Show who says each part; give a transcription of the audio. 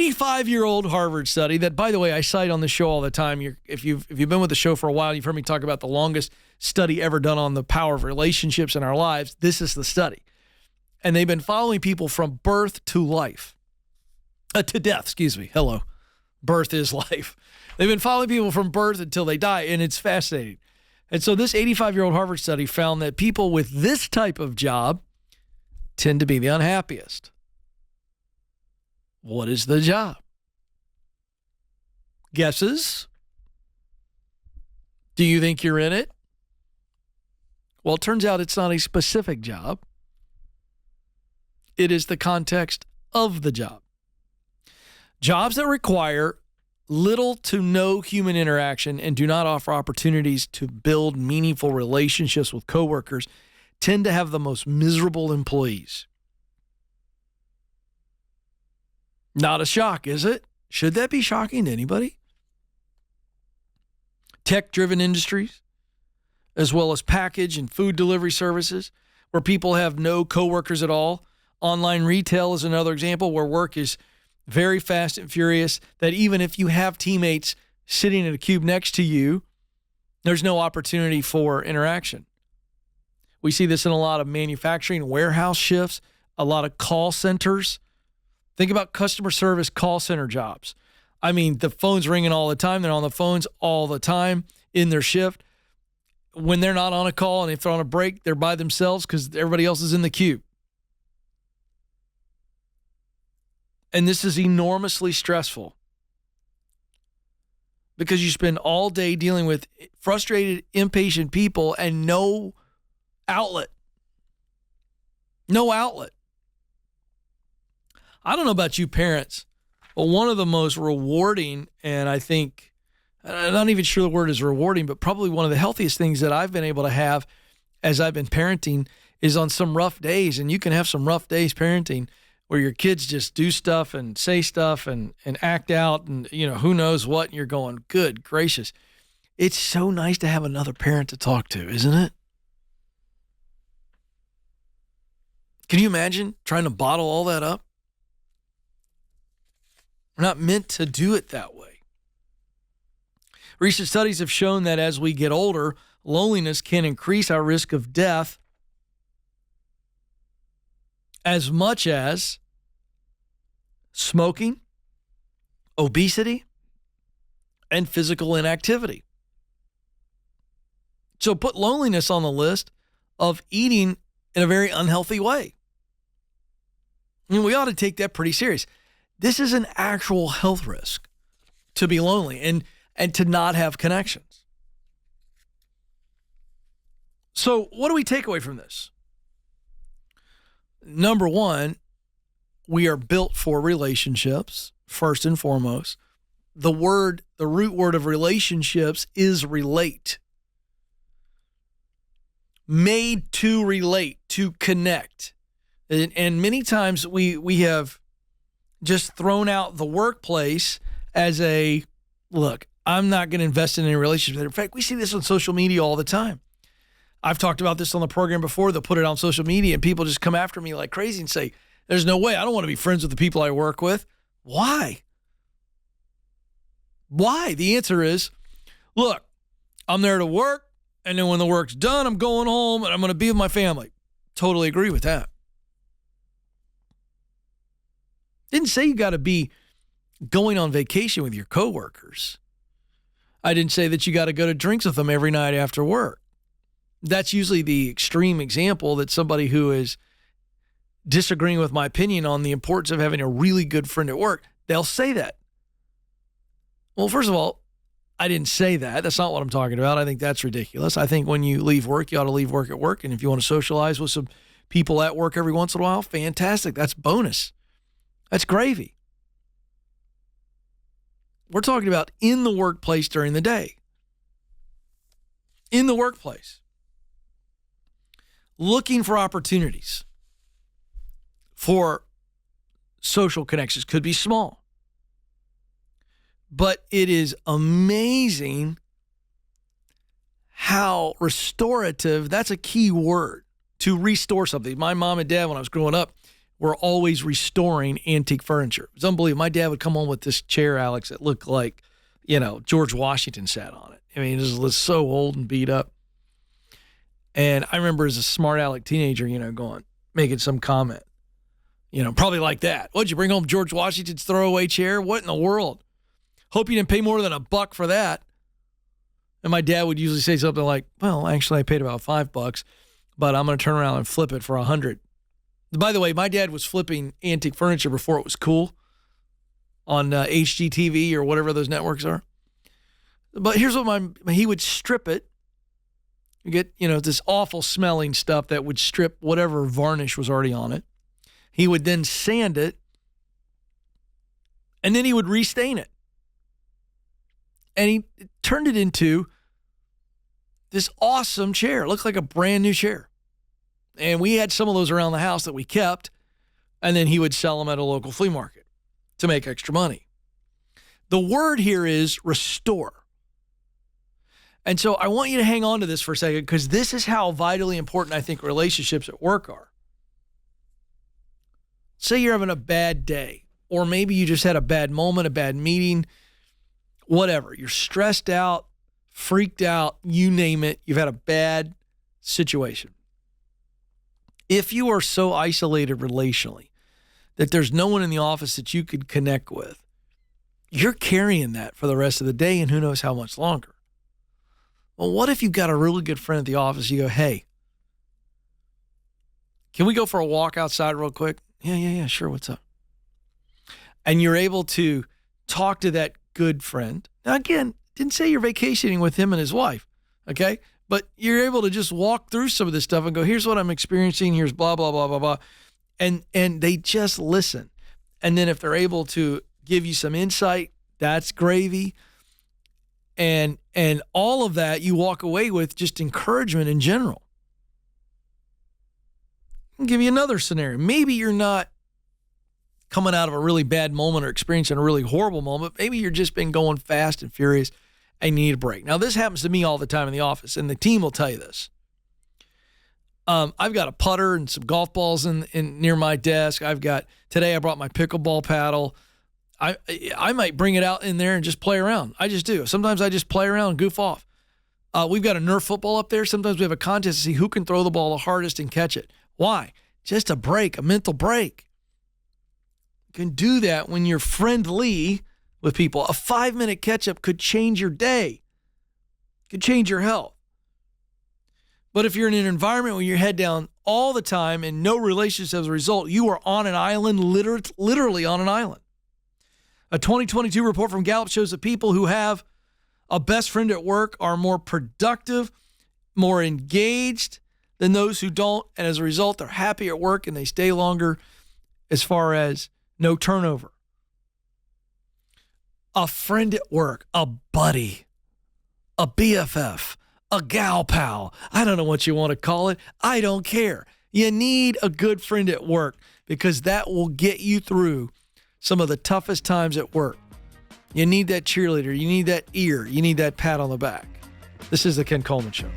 Speaker 1: 85-year-old Harvard study that, by the way, I cite on the show all the time. If you've been with the show for a while, you've heard me talk about the longest study ever done on the power of relationships in our lives. This is the study. And they've been following people from birth to life. To death, excuse me. Hello. Birth is life. They've been following people from birth until they die, and it's fascinating. And so this 85-year-old Harvard study found that people with this type of job tend to be the unhappiest. What is the job? Guesses? Do you think you're in it? Well, it turns out it's not a specific job. It is the context of the job. Jobs that require little to no human interaction and do not offer opportunities to build meaningful relationships with coworkers tend to have the most miserable employees. Not a shock, is it? Should that be shocking to anybody? Tech-driven industries, as well as package and food delivery services, where people have no coworkers at all. Online retail is another example where work is very fast and furious, that even if you have teammates sitting in a cube next to you, there's no opportunity for interaction. We see this in a lot of manufacturing, warehouse shifts, a lot of call centers. Think about customer service call center jobs. I mean, the phone's ringing all the time. They're on the phones all the time in their shift. When they're not on a call and if they're on a break, they're by themselves because everybody else is in the queue. And this is enormously stressful because you spend all day dealing with frustrated, impatient people and no outlet. No outlet. I don't know about you parents, but one of the most rewarding, and I think, I'm not even sure the word is rewarding, but probably one of the healthiest things that I've been able to have as I've been parenting is on some rough days. And you can have some rough days parenting where your kids just do stuff and say stuff and act out and, who knows what. And you're going, good gracious. It's so nice to have another parent to talk to, isn't it? Can you imagine trying to bottle all that up? We're not meant to do it that way. Recent studies have shown that as we get older, loneliness can increase our risk of death as much as smoking, obesity, and physical inactivity. So put loneliness on the list of eating in a very unhealthy way. I mean, we ought to take that pretty serious. This is an actual health risk to be lonely and to not have connections. So what do we take away from this? Number one, we are built for relationships, first and foremost. The root word of relationships is relate. Made to relate, to connect. And many times we have just thrown out the workplace as look, I'm not going to invest in any relationship. In fact, we see this on social media all the time. I've talked about this on the program before. They'll put it on social media and people just come after me like crazy and say, there's no way. I don't want to be friends with the people I work with. Why? Why? The answer is, look, I'm there to work. And then when the work's done, I'm going home and I'm going to be with my family. Totally agree with that. Didn't say you got to be going on vacation with your coworkers. I didn't say that you got to go to drinks with them every night after work. That's usually the extreme example that somebody who is disagreeing with my opinion on the importance of having a really good friend at work, they'll say that. Well, first of all, I didn't say that. That's not what I'm talking about. I think that's ridiculous. I think when you leave work, you ought to leave work at work. And if you want to socialize with some people at work every once in a while, fantastic. That's bonus. That's gravy. We're talking about in the workplace during the day. In the workplace. Looking for opportunities for social connections. Could be small. But it is amazing how restorative, that's a key word, to restore something. My mom and dad, when I was growing up, were always restoring antique furniture. It was unbelievable. My dad would come home with this chair, Alex, that looked like, George Washington sat on it. I mean, it was so old and beat up. And I remember as a smart aleck teenager, making some comment, probably like that. What'd you bring home George Washington's throwaway chair? What in the world? Hope you didn't pay more than $1 for that. And my dad would usually say something like, well, actually I paid about $5, but I'm going to turn around and flip it for $100. By the way, my dad was flipping antique furniture before it was cool on HGTV or whatever those networks are. But here's what he would strip it. You get, this awful smelling stuff that would strip whatever varnish was already on it. He would then sand it, and then he would restain it. And he turned it into this awesome chair. It looked like a brand new chair. And we had some of those around the house that we kept, and then he would sell them at a local flea market to make extra money. The word here is restore. And so I want you to hang on to this for a second, because this is how vitally important I think relationships at work are. Say you're having a bad day, or maybe you just had a bad moment, a bad meeting, whatever. You're stressed out, freaked out, you name it. You've had a bad situation. If you are so isolated relationally that there's no one in the office that you could connect with, you're carrying that for the rest of the day and who knows how much longer. Well, what if you've got a really good friend at the office? You go, hey, can we go for a walk outside real quick? Yeah, sure. What's up? And you're able to talk to that good friend. Now, again, didn't say you're vacationing with him and his wife, okay? But you're able to just walk through some of this stuff and go, here's what I'm experiencing. Here's blah, blah, blah, blah, blah. And they just listen. And then if they're able to give you some insight, that's gravy. And all of that, you walk away with just encouragement in general. I'll give you another scenario. Maybe you're not coming out of a really bad moment or experiencing a really horrible moment. Maybe you're just been going fast and furious and you need a break. Now, this happens to me all the time in the office, and the team will tell you this. I've got a putter and some golf balls in near my desk. Today I brought my pickleball paddle. I might bring it out in there and just play around. I just do. Sometimes I just play around and goof off. We've got a Nerf football up there. Sometimes we have a contest to see who can throw the ball the hardest and catch it. Why? Just a break, a mental break. You can do that when you're friendly with people. A 5-minute catch-up could change your day. Could change your health. But if you're in an environment where you're head down all the time and no relationships as a result, you are on an island, literally on an island. A 2022 report from Gallup shows that people who have a best friend at work are more productive, more engaged than those who don't. And as a result, they're happy at work and they stay longer as far as no turnover. A friend at work, a buddy, a BFF, a gal pal. I don't know what you want to call it. I don't care. You need a good friend at work because that will get you through some of the toughest times at work. You need that cheerleader. You need that ear. You need that pat on the back. This is the Ken Coleman Show.